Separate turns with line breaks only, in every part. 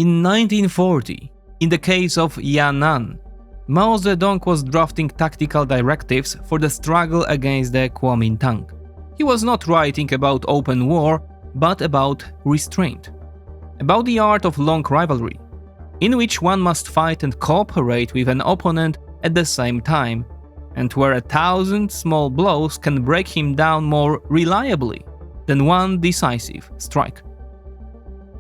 In 1940, in the case of Yan'an, Mao Zedong was drafting tactical directives for the struggle against the Kuomintang. He was not writing about open war, but about restraint. About the art of long rivalry, in which one must fight and cooperate with an opponent at the same time, and where 1,000 small blows can break him down more reliably than one decisive strike.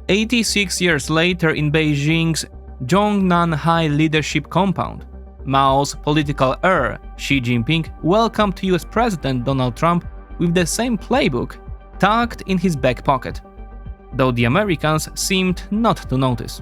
86 years later, in Beijing's Zhongnanhai leadership compound, Mao's political heir, Xi Jinping, welcomed US President Donald Trump with the same playbook tucked in his back pocket, though the Americans seemed not to notice.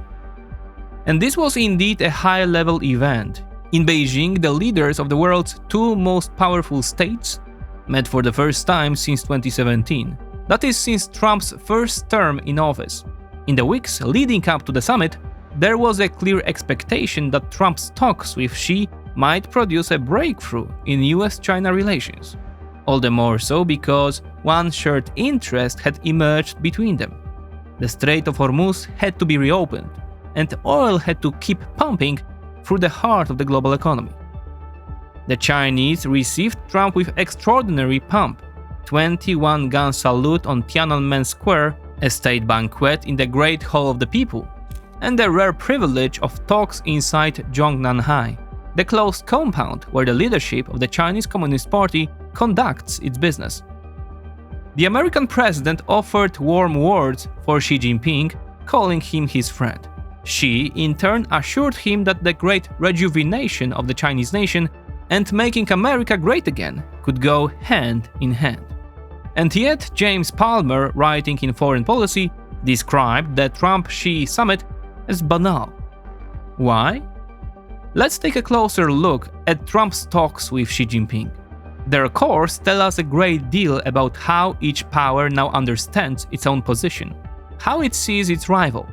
And this was indeed a high-level event. In Beijing, the leaders of the world's two most powerful states met for the first time since 2017. That is, since Trump's first term in office. In the weeks leading up to the summit, there was a clear expectation that Trump's talks with Xi might produce a breakthrough in US-China relations. All the more so because one shared interest had emerged between them. The Strait of Hormuz had to be reopened, and oil had to keep pumping through the heart of the global economy. The Chinese received Trump with extraordinary pomp: 21-gun salute on Tiananmen Square, a state banquet in the Great Hall of the People, and the rare privilege of talks inside Zhongnanhai, the closed compound where the leadership of the Chinese Communist Party conducts its business. The American president offered warm words for Xi Jinping, calling him his friend. Xi, in turn, assured him that the great rejuvenation of the Chinese nation and making America great again could go hand in hand. And yet, James Palmer, writing in Foreign Policy, described the Trump-Xi summit as banal. Why? Let's take a closer look at Trump's talks with Xi Jinping. Their course tell us a great deal about how each power now understands its own position, how it sees its rival,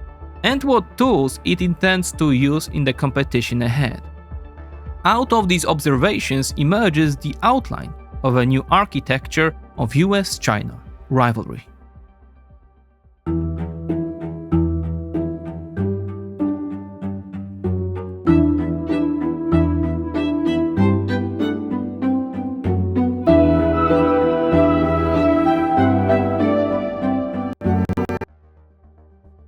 and what tools it intends to use in the competition ahead. Out of these observations emerges the outline of a new architecture of US-China rivalry.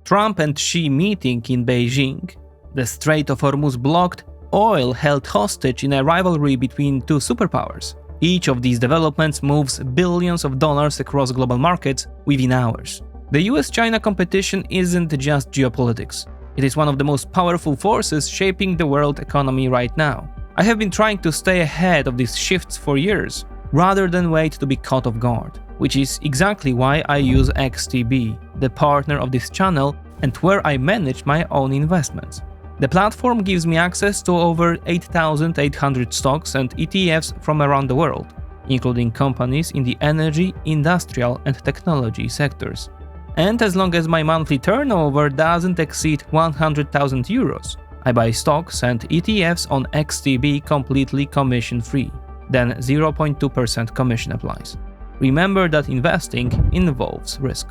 Trump and Xi meeting in Beijing, the Strait of Hormuz blocked, oil held hostage in a rivalry between two superpowers. Each of these developments moves billions of dollars across global markets within hours. The US-China competition isn't just geopolitics. It is one of the most powerful forces shaping the world economy right now. I have been trying to stay ahead of these shifts for years, rather than wait to be caught off guard, which is exactly why I use XTB, the partner of this channel and where I manage my own investments. The platform gives me access to over 8,800 stocks and ETFs from around the world, including companies in the energy, industrial and technology sectors. And as long as my monthly turnover doesn't exceed 100,000 euros, I buy stocks and ETFs on XTB completely commission-free. Then 0.2% commission applies. Remember that investing involves risk.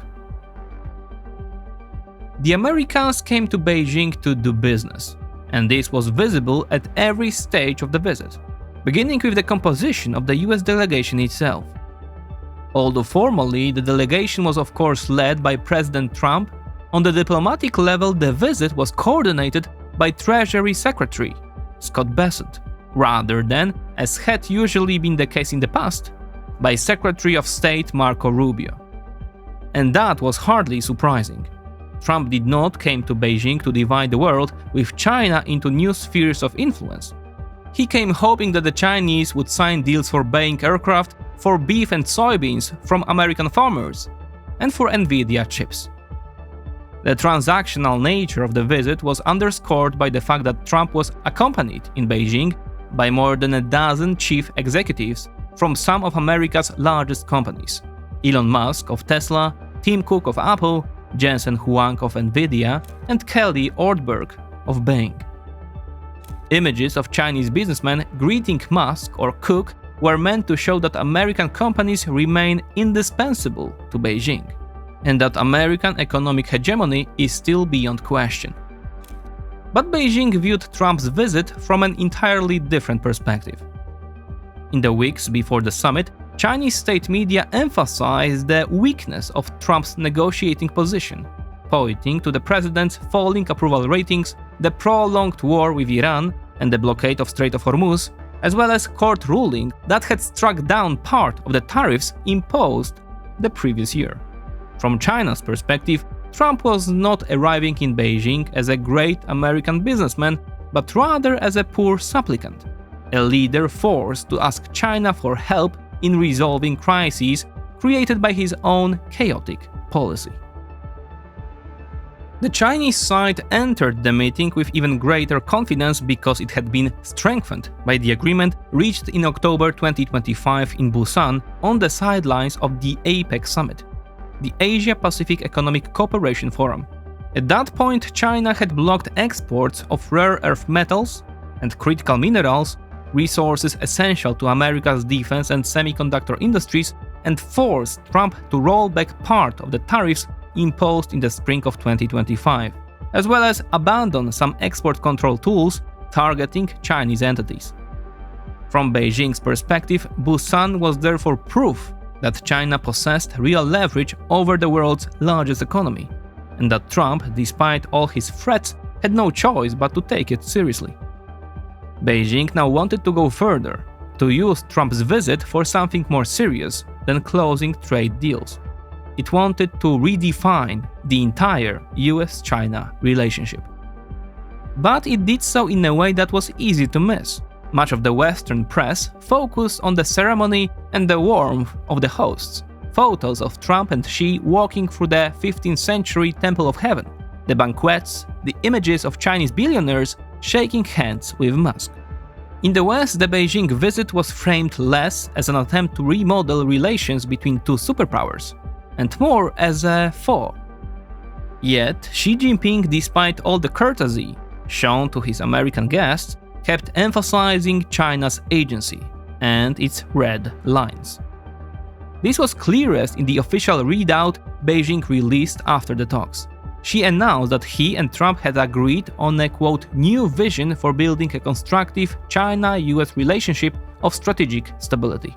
The Americans came to Beijing to do business, and this was visible at every stage of the visit, beginning with the composition of the US delegation itself. Although formally the delegation was of course led by President Trump, on the diplomatic level the visit was coordinated by Treasury Secretary Scott Bessent, rather than, as had usually been the case in the past, by Secretary of State Marco Rubio. And that was hardly surprising. Trump did not come to Beijing to divide the world with China into new spheres of influence. He came hoping that the Chinese would sign deals for Boeing aircraft, for beef and soybeans from American farmers, and for Nvidia chips. The transactional nature of the visit was underscored by the fact that Trump was accompanied in Beijing by more than a dozen chief executives from some of America's largest companies: Elon Musk of Tesla, Tim Cook of Apple, Jensen Huang of Nvidia, and Kelly Ortberg of Boeing. Images of Chinese businessmen greeting Musk or Cook were meant to show that American companies remain indispensable to Beijing, and that American economic hegemony is still beyond question. But Beijing viewed Trump's visit from an entirely different perspective. In the weeks before the summit, Chinese state media emphasized the weakness of Trump's negotiating position, pointing to the president's falling approval ratings, the prolonged war with Iran, and the blockade of Strait of Hormuz, as well as court ruling that had struck down part of the tariffs imposed the previous year. From China's perspective, Trump was not arriving in Beijing as a great American businessman, but rather as a poor supplicant, a leader forced to ask China for help in resolving crises created by his own chaotic policy. The Chinese side entered the meeting with even greater confidence because it had been strengthened by the agreement reached in October 2025 in Busan on the sidelines of the APEC summit, the Asia-Pacific Economic Cooperation Forum. At that point, China had blocked exports of rare earth metals and critical minerals, resources essential to America's defense and semiconductor industries, and forced Trump to roll back part of the tariffs imposed in the spring of 2025, as well as abandon some export control tools targeting Chinese entities. From Beijing's perspective, Busan was therefore proof that China possessed real leverage over the world's largest economy, and that Trump, despite all his threats, had no choice but to take it seriously. Beijing now wanted to go further, to use Trump's visit for something more serious than closing trade deals. It wanted to redefine the entire US-China relationship. But it did so in a way that was easy to miss. Much of the Western press focused on the ceremony and the warmth of the hosts. Photos of Trump and Xi walking through the 15th century Temple of Heaven, the banquets, the images of Chinese billionaires shaking hands with Musk. In the West, the Beijing visit was framed less as an attempt to remodel relations between two superpowers, and more as a thaw. Yet, Xi Jinping, despite all the courtesy shown to his American guests, kept emphasizing China's agency and its red lines. This was clearest in the official readout Beijing released after the talks. Xi announced that he and Trump had agreed on a quote, new vision for building a constructive China-US relationship of strategic stability.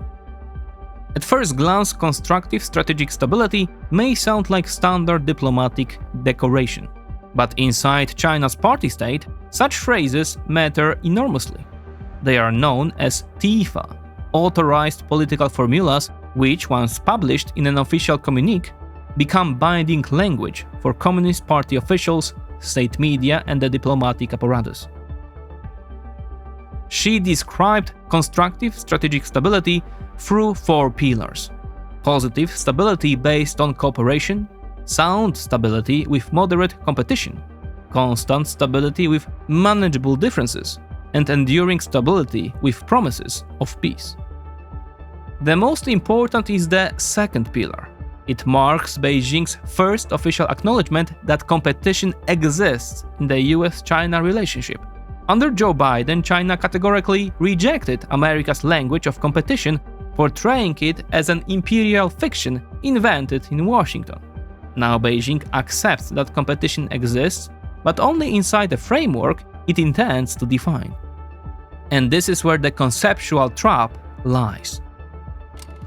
At first glance, constructive strategic stability may sound like standard diplomatic decoration. But inside China's party state, such phrases matter enormously. They are known as TIFA, authorized political formulas which, once published in an official communique, become binding language for Communist Party officials, state media, and the diplomatic apparatus. Xi described constructive strategic stability through four pillars: positive stability based on cooperation, sound stability with moderate competition, constant stability with manageable differences, and enduring stability with promises of peace. The most important is the second pillar. It marks Beijing's first official acknowledgement that competition exists in the US-China relationship. Under Joe Biden, China categorically rejected America's language of competition, portraying it as an imperial fiction invented in Washington. Now Beijing accepts that competition exists, but only inside a framework it intends to define. And this is where the conceptual trap lies.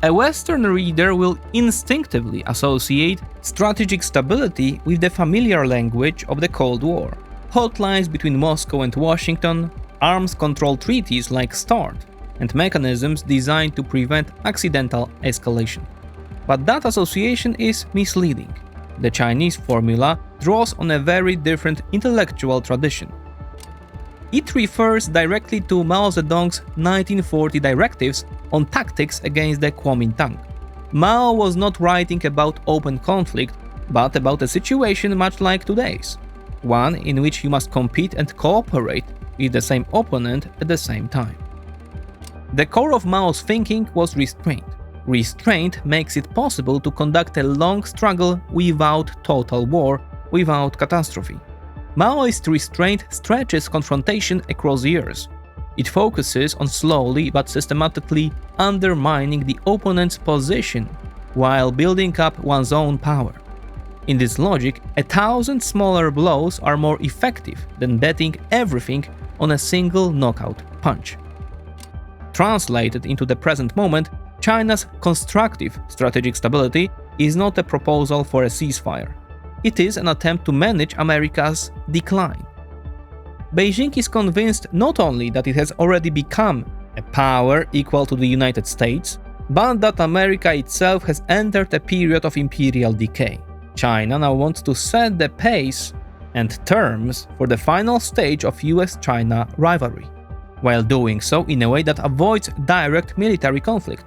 A Western reader will instinctively associate strategic stability with the familiar language of the Cold War: hotlines between Moscow and Washington, arms control treaties like START, and mechanisms designed to prevent accidental escalation. But that association is misleading. The Chinese formula draws on a very different intellectual tradition. It refers directly to Mao Zedong's 1940 directives on tactics against the Kuomintang. Mao was not writing about open conflict, but about a situation much like today's, one in which you must compete and cooperate with the same opponent at the same time. The core of Mao's thinking was restraint. Restraint makes it possible to conduct a long struggle without total war, without catastrophe. Maoist restraint stretches confrontation across years. It focuses on slowly but systematically undermining the opponent's position while building up one's own power. In this logic, 1,000 smaller blows are more effective than betting everything on a single knockout punch. Translated into the present moment, China's constructive strategic stability is not a proposal for a ceasefire. It is an attempt to manage America's decline. Beijing is convinced not only that it has already become a power equal to the United States, but that America itself has entered a period of imperial decay. China now wants to set the pace and terms for the final stage of US-China rivalry, while doing so in a way that avoids direct military conflict.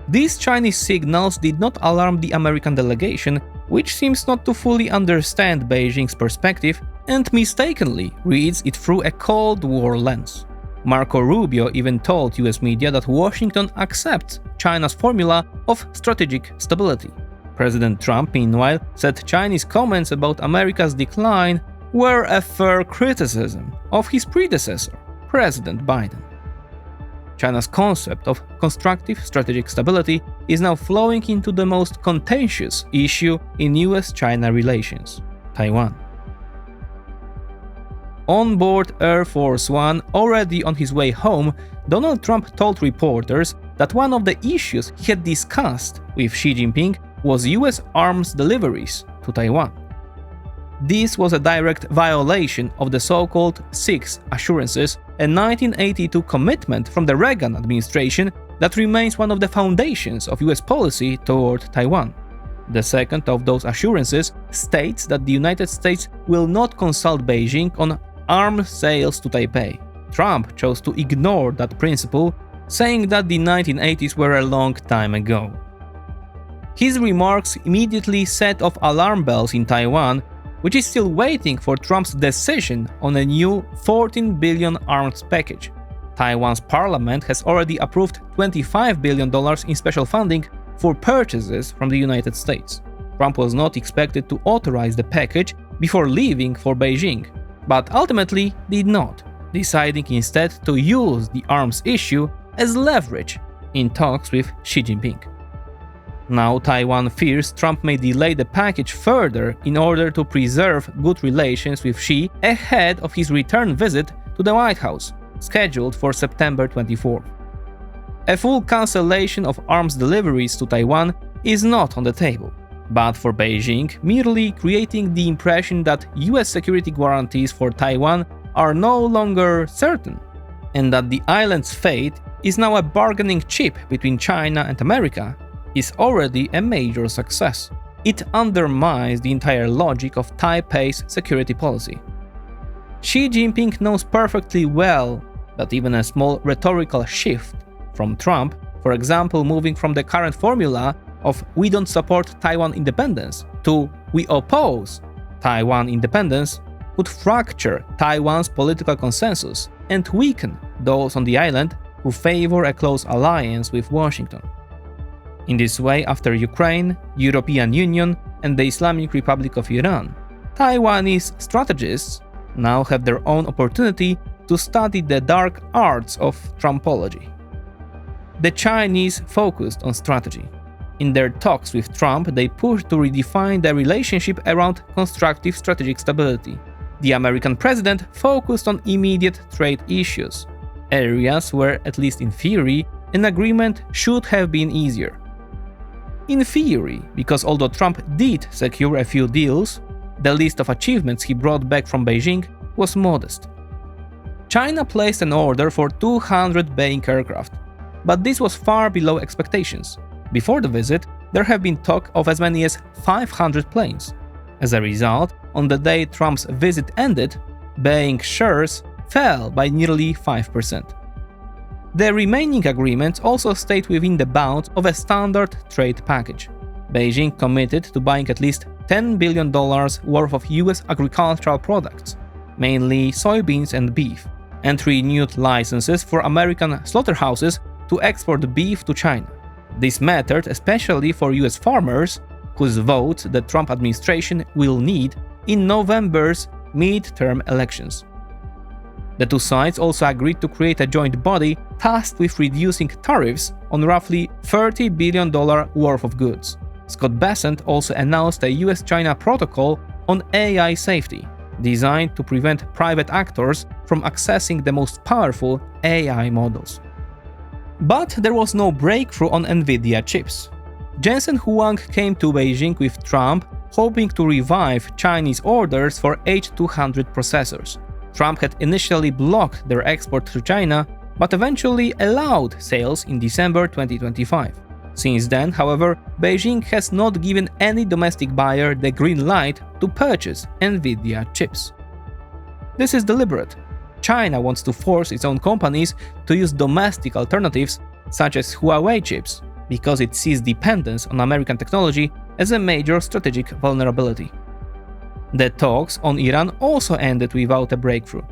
These Chinese signals did not alarm the American delegation, which seems not to fully understand Beijing's perspective and mistakenly reads it through a Cold War lens. Marco Rubio even told US media that Washington accepts China's formula of strategic stability. President Trump, meanwhile, said Chinese comments about America's decline were a fair criticism of his predecessor, President Biden. China's concept of constructive strategic stability is now flowing into the most contentious issue in US-China relations, Taiwan. On board Air Force One, already on his way home, Donald Trump told reporters that one of the issues he had discussed with Xi Jinping was US arms deliveries to Taiwan. This was a direct violation of the so-called Six Assurances, a 1982 commitment from the Reagan administration that remains one of the foundations of US policy toward Taiwan. The second of those assurances states that the United States will not consult Beijing on arms sales to Taipei. Trump chose to ignore that principle, saying that the 1980s were a long time ago. His remarks immediately set off alarm bells in Taiwan, which is still waiting for Trump's decision on a new $14 billion arms package. Taiwan's parliament has already approved $25 billion in special funding for purchases from the United States. Trump was not expected to authorize the package before leaving for Beijing, but ultimately did not, deciding instead to use the arms issue as leverage in talks with Xi Jinping. Now Taiwan fears Trump may delay the package further in order to preserve good relations with Xi ahead of his return visit to the White House, scheduled for September 24. A full cancellation of arms deliveries to Taiwan is not on the table, but for Beijing, merely creating the impression that US security guarantees for Taiwan are no longer certain, and that the island's fate is now a bargaining chip between China and America, is already a major success. It undermines the entire logic of Taipei's security policy. Xi Jinping knows perfectly well that even a small rhetorical shift from Trump, for example moving from the current formula of "we don't support Taiwan independence" to "we oppose Taiwan independence," would fracture Taiwan's political consensus and weaken those on the island who favor a close alliance with Washington. In this way, after Ukraine, European Union, and the Islamic Republic of Iran, Taiwanese strategists now have their own opportunity to study the dark arts of Trumpology. The Chinese focused on strategy. In their talks with Trump, they pushed to redefine the relationship around constructive strategic stability. The American president focused on immediate trade issues, areas where, at least in theory, an agreement should have been easier. In theory, because although Trump did secure a few deals, the list of achievements he brought back from Beijing was modest. China placed an order for 200 Boeing aircraft, but this was far below expectations. Before the visit, there have been talk of as many as 500 planes. As a result, on the day Trump's visit ended, Boeing shares fell by nearly 5%. The remaining agreements also stayed within the bounds of a standard trade package. Beijing committed to buying at least $10 billion worth of US agricultural products, mainly soybeans and beef, and renewed licenses for American slaughterhouses to export beef to China. This mattered especially for US farmers, whose votes the Trump administration will need in November's midterm elections. The two sides also agreed to create a joint body tasked with reducing tariffs on roughly $30 billion worth of goods. Scott Bessent also announced a US-China protocol on AI safety, designed to prevent private actors from accessing the most powerful AI models. But there was no breakthrough on NVIDIA chips. Jensen Huang came to Beijing with Trump, hoping to revive Chinese orders for H200 processors. Trump had initially blocked their export to China, but eventually allowed sales in December 2025. Since then, however, Beijing has not given any domestic buyer the green light to purchase NVIDIA chips. This is deliberate. China wants to force its own companies to use domestic alternatives such as Huawei chips because it sees dependence on American technology as a major strategic vulnerability. The talks on Iran also ended without a breakthrough.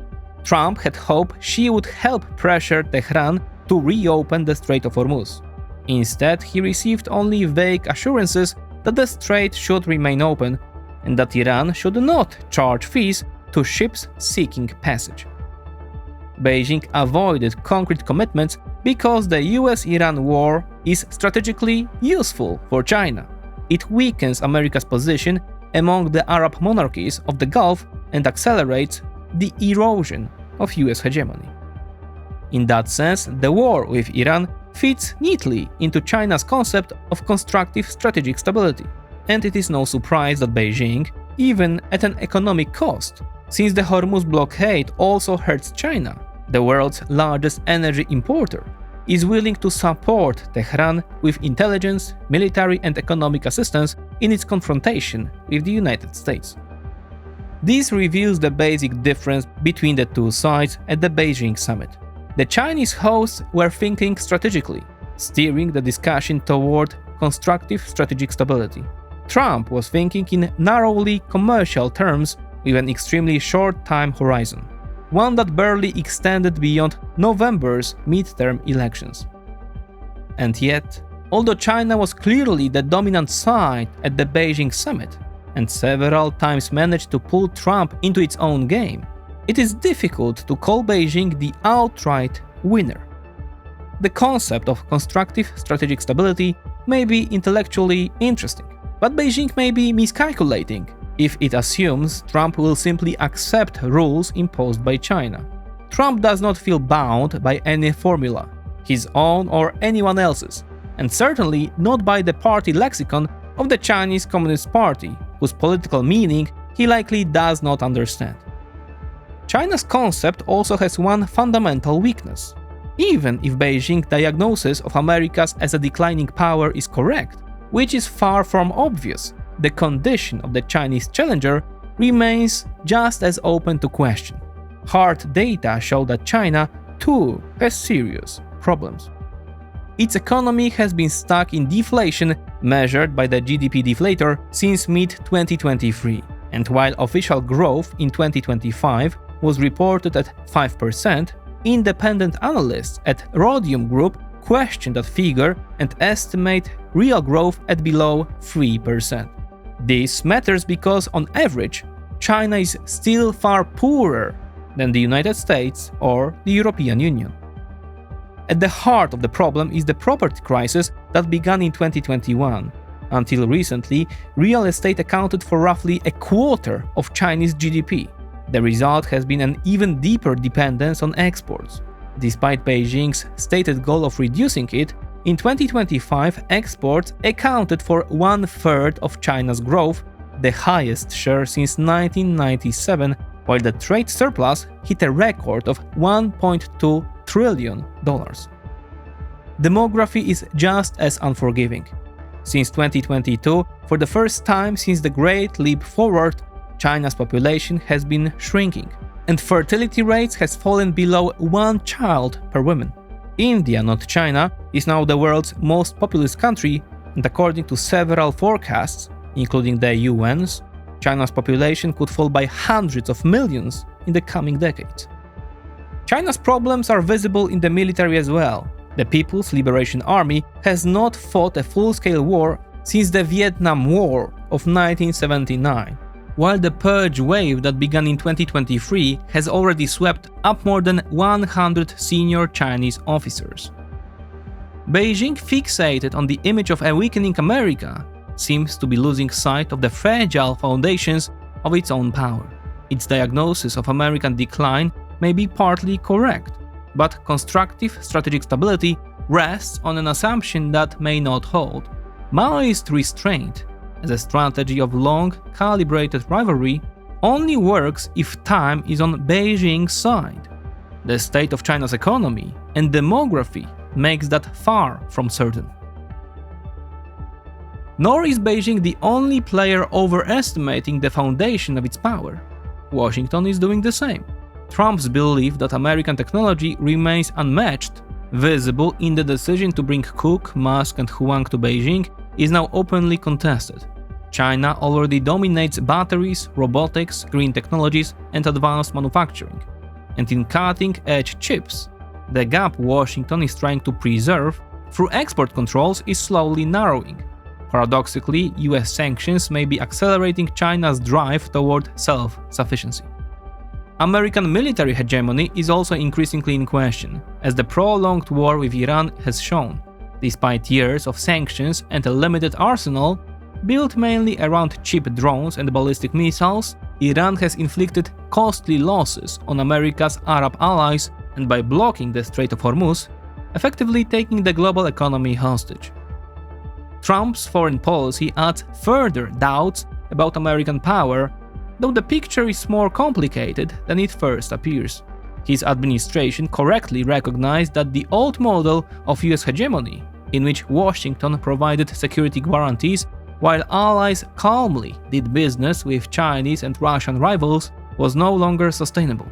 Trump had hoped she would help pressure Tehran to reopen the Strait of Hormuz. Instead, he received only vague assurances that the strait should remain open and that Iran should not charge fees to ships seeking passage. Beijing avoided concrete commitments because the US-Iran war is strategically useful for China. It weakens America's position among the Arab monarchies of the Gulf and accelerates the erosion of US hegemony. In that sense, the war with Iran fits neatly into China's concept of constructive strategic stability, and it is no surprise that Beijing, even at an economic cost, since the Hormuz blockade also hurts China, the world's largest energy importer, is willing to support Tehran with intelligence, military and economic assistance in its confrontation with the United States. This reveals the basic difference between the two sides at the Beijing summit. The Chinese hosts were thinking strategically, steering the discussion toward constructive strategic stability. Trump was thinking in narrowly commercial terms with an extremely short time horizon, one that barely extended beyond November's midterm elections. And yet, although China was clearly the dominant side at the Beijing summit, and several times managed to pull Trump into its own game, it is difficult to call Beijing the outright winner. The concept of constructive strategic stability may be intellectually interesting, but Beijing may be miscalculating if it assumes Trump will simply accept rules imposed by China. Trump does not feel bound by any formula, his own or anyone else's, and certainly not by the party lexicon of the Chinese Communist Party, whose political meaning he likely does not understand. China's concept also has one fundamental weakness. Even if Beijing's diagnosis of America as a declining power is correct, which is far from obvious, the condition of the Chinese challenger remains just as open to question. Hard data show that China, too, has serious problems. Its economy has been stuck in deflation measured by the GDP deflator since mid-2023, and while official growth in 2025 was reported at 5%, independent analysts at Rhodium Group question that figure and estimate real growth at below 3%. This matters because, on average, China is still far poorer than the United States or the European Union. At the heart of the problem is the property crisis that began in 2021. Until recently, real estate accounted for roughly a quarter of Chinese GDP. The result has been an even deeper dependence on exports. Despite Beijing's stated goal of reducing it, in 2025 exports accounted for 1/3 of China's growth, the highest share since 1997, while the trade surplus hit a record of $1.2 trillion. Demography is just as unforgiving. Since 2022, for the first time since the Great Leap Forward, China's population has been shrinking, and fertility rates has fallen below 1 child per woman. India, not China, is now the world's most populous country, and according to several forecasts, including the UN's, China's population could fall by hundreds of millions in the coming decades. China's problems are visible in the military as well. The People's Liberation Army has not fought a full-scale war since the Vietnam War of 1979, while the purge wave that began in 2023 has already swept up more than 100 senior Chinese officers. Beijing fixated on the image of a weakening America, seems to be losing sight of the fragile foundations of its own power. Its diagnosis of American decline may be partly correct, but constructive strategic stability rests on an assumption that may not hold. Maoist restraint, as a strategy of long, calibrated rivalry, only works if time is on Beijing's side. The state of China's economy and demography makes that far from certain. Nor is Beijing the only player overestimating the foundation of its power. Washington is doing the same. Trump's belief that American technology remains unmatched, visible in the decision to bring Cook, Musk, and Huang to Beijing, is now openly contested. China already dominates batteries, robotics, green technologies, and advanced manufacturing. And in cutting-edge chips, the gap Washington is trying to preserve through export controls is slowly narrowing. Paradoxically, US sanctions may be accelerating China's drive toward self-sufficiency. American military hegemony is also increasingly in question, as the prolonged war with Iran has shown. Despite years of sanctions and a limited arsenal, built mainly around cheap drones and ballistic missiles, Iran has inflicted costly losses on America's Arab allies and by blocking the Strait of Hormuz, effectively taking the global economy hostage. Trump's foreign policy adds further doubts about American power, though the picture is more complicated than it first appears. His administration correctly recognized that the old model of US hegemony, in which Washington provided security guarantees while allies calmly did business with Chinese and Russian rivals, was no longer sustainable.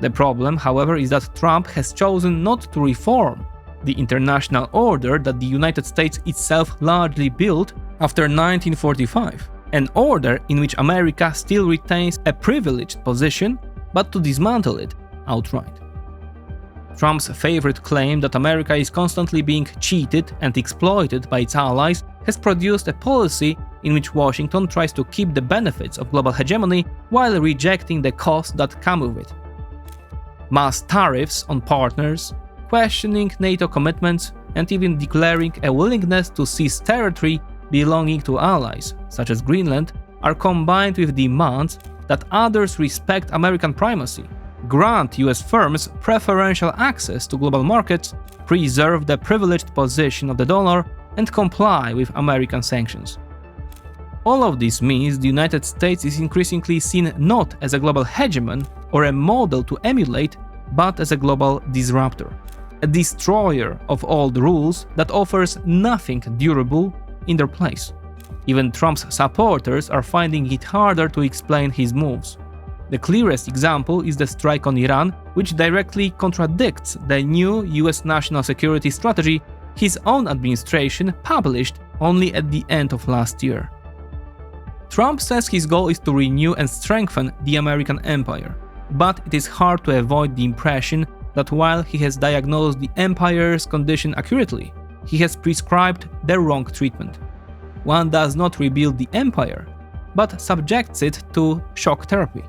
The problem, however, is that Trump has chosen not to reform the international order that the United States itself largely built after 1945, an order in which America still retains a privileged position, but to dismantle it outright. Trump's favorite claim that America is constantly being cheated and exploited by its allies has produced a policy in which Washington tries to keep the benefits of global hegemony while rejecting the costs that come with it. Mass tariffs on partners, questioning NATO commitments, and even declaring a willingness to seize territory belonging to allies, such as Greenland, are combined with demands that others respect American primacy, grant US firms preferential access to global markets, preserve the privileged position of the dollar, and comply with American sanctions. All of this means the United States is increasingly seen not as a global hegemon or a model to emulate, but as a global disruptor, a destroyer of old rules that offers nothing durable in their place. Even Trump's supporters are finding it harder to explain his moves. The clearest example is the strike on Iran, which directly contradicts the new US national security strategy his own administration published only at the end of last year. Trump says his goal is to renew and strengthen the American empire, but it is hard to avoid the impression that while he has diagnosed the empire's condition accurately, he has prescribed the wrong treatment. One does not rebuild the empire, but subjects it to shock therapy.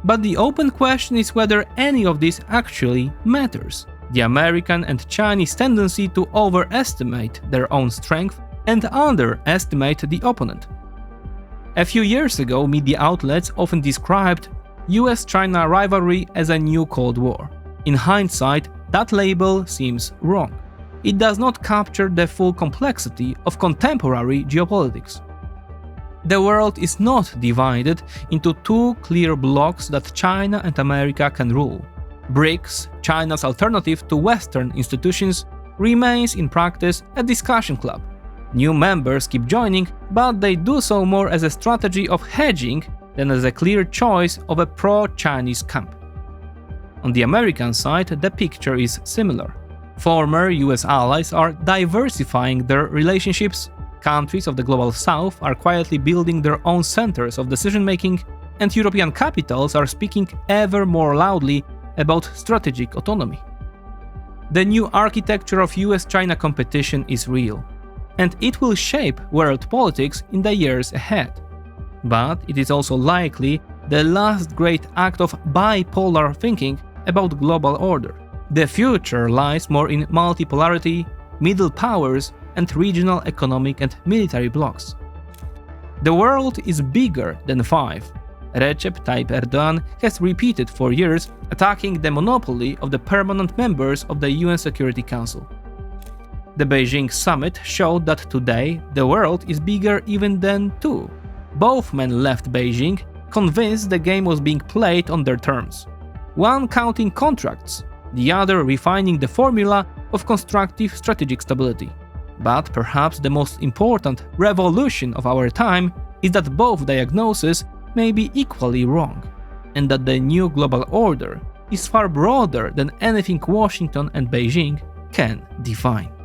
But the open question is whether any of this actually matters. The American and Chinese tendency to overestimate their own strength and underestimate the opponent. A few years ago, media outlets often described US-China rivalry as a new Cold War. In hindsight, that label seems wrong. It does not capture the full complexity of contemporary geopolitics. The world is not divided into two clear blocks that China and America can rule. BRICS, China's alternative to Western institutions, remains in practice a discussion club. New members keep joining, but they do so more as a strategy of hedging than as a clear choice of a pro-Chinese camp. On the American side, the picture is similar. Former US allies are diversifying their relationships, countries of the global south are quietly building their own centers of decision-making, and European capitals are speaking ever more loudly about strategic autonomy. The new architecture of US-China competition is real, and it will shape world politics in the years ahead. But it is also likely the last great act of bipolar thinking about global order. The future lies more in multipolarity, middle powers, and regional economic and military blocs. The world is bigger than 5. Recep Tayyip Erdogan has repeated for years, attacking the monopoly of the permanent members of the UN Security Council. The Beijing summit showed that today the world is bigger even than 2. Both men left Beijing convinced the game was being played on their terms. One counting contracts, the other refining the formula of constructive strategic stability. But perhaps the most important revolution of our time is that both diagnoses may be equally wrong, and that the new global order is far broader than anything Washington and Beijing can define.